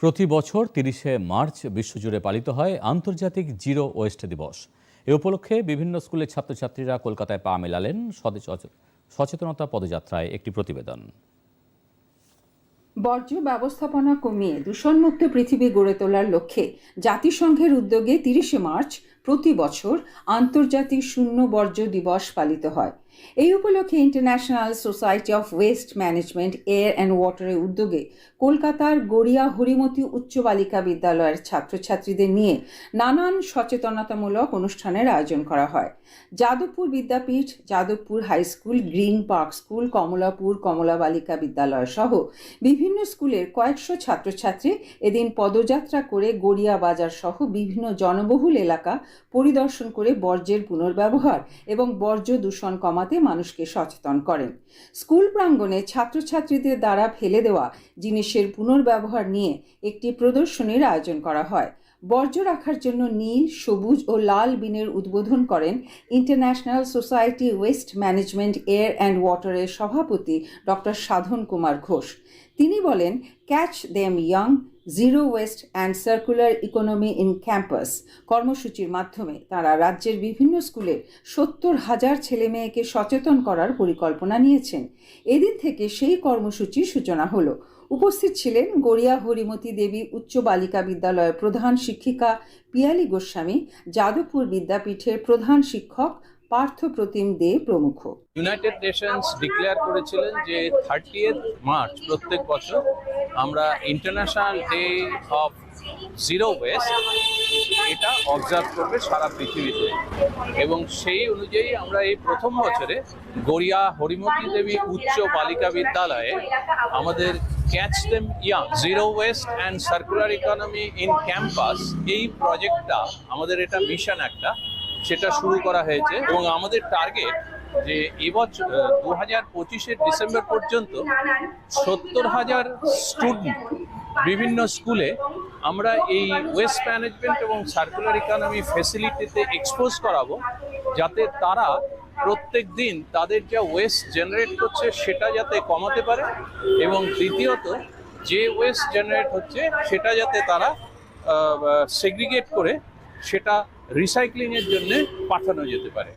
প্রতি বছর ৩০শে মার্চ বিশ্বজুড়ে পালিত হয় আন্তর্জাতিক জিরো ওয়েস্ট দিবস। এ উপলক্ষে বিভিন্ন স্কুলের ছাত্রছাত্রীরা কলকাতায় পা মেলালেন সচেতনতা পদযাত্রায়। একটি প্রতিবেদন। বর্জ্য ব্যবস্থাপনা কমিয়ে দূষণমুক্ত পৃথিবী গড়ে তোলার লক্ষ্যে জাতিসংঘের উদ্যোগে ৩০শে মার্চ প্রতি বছর আন্তর্জাতিক শূন্য বর্জ্য দিবস পালিত হয়। এই উপলক্ষে International Society of Waste Management Air and ওয়াটারের উদ্যোগে কলকাতার গড়িয়া হরিমতি উচ্চ বালিকা বিদ্যালয়ের ছাত্রছাত্রীদের নিয়ে নানান সচেতনতামূলক অনুষ্ঠানের আয়োজন করা হয়। Jadavpur Vidyapith, Jadavpur high school, green park school, Kamalapur Kamala Balika Vidyalaya সহ বিভিন্ন স্কুলের কয়েকশো ছাত্রছাত্রী এদিন পদযাত্রা করে গড়িয়া বাজার সহ বিভিন্ন জনবহুল এলাকা পরিদর্শন করে বর্জ্যের পুনর্ব্যবহার এবং বর্জ্য দূষণ কমাতে মানুষকে সচেতন করেন। স্কুল প্রাঙ্গণে ছাত্রছাত্রীদের দ্বারা ফেলে দেওয়া জিনিসের পুনর্ব্যবহার নিয়ে একটি প্রদর্শনীর আয়োজন করা হয়। বর্জ্য রাখার জন্য নীল, সবুজ ও লাল বিনের উদ্বোধন করেন International Society Waste Management Air and ওয়াটারের সভাপতি ডক্টর সাধন কুমার ঘোষ। তিনি বলেন, catch them young, zero waste and circular economy in campus কর্মসূচির মাধ্যমে তারা রাজ্যের বিভিন্ন স্কুলের ৭০,০০০ ছেলেমেয়েকে সচেতন করার পরিকল্পনা নিয়েছেন। এদিন থেকে সেই কর্মসূচির সূচনা হলো। উপস্থিত ছিলেন গড়িয়া হরিমতি দেবী উচ্চ বালিকা বিদ্যালয়ের প্রধান শিক্ষিকা পিয়ালি গোস্বামী, যাদবপুর বিদ্যাপীঠের প্রধান শিক্ষক পার্থ প্রতিম দে প্রমুখ। ইউনাইটেড নেশনস ডিক্লেয়ার করেছিলেন যে 30th মার্চ প্রত্যেক বছর আমরা international day of zero West এটা অবজার্ভ করবে সারা পৃথিবীতে, এবং সেই অনুযায়ী আমরা এই প্রথম বছরে গড়িয়া হরিমতি দেবী উচ্চ বালিকা বিদ্যালয়ে আমাদের catch them young, zero waste and circular economy in campus এই প্রজেক্টটা আমাদের এটা মিশন একটা, সেটা শুরু করা হয়েছে। এবং আমাদের টার্গেট যে এবছর 2025 ডিসেম্বর পর্যন্ত 70,000 স্টুডেন্ট বিভিন্ন স্কুলে আমরা এই ওয়েস্ট ম্যানেজমেন্ট এবং সার্কুলার ইকোনমি ফেসিলিটিতে এক্সপোজ করাবো, যাতে তারা প্রত্যেক দিন তাদের যা ওয়েস্ট জেনারেট করছে সেটা যাতে কমাতে পারে, এবং দ্বিতীয়ত যে ওয়েস্ট জেনারেট হচ্ছে সেটা যাতে তারা সেগ্রিগেট করে সেটা রিসাইক্লিংয়ের জন্য পাঠানো যেতে পারে।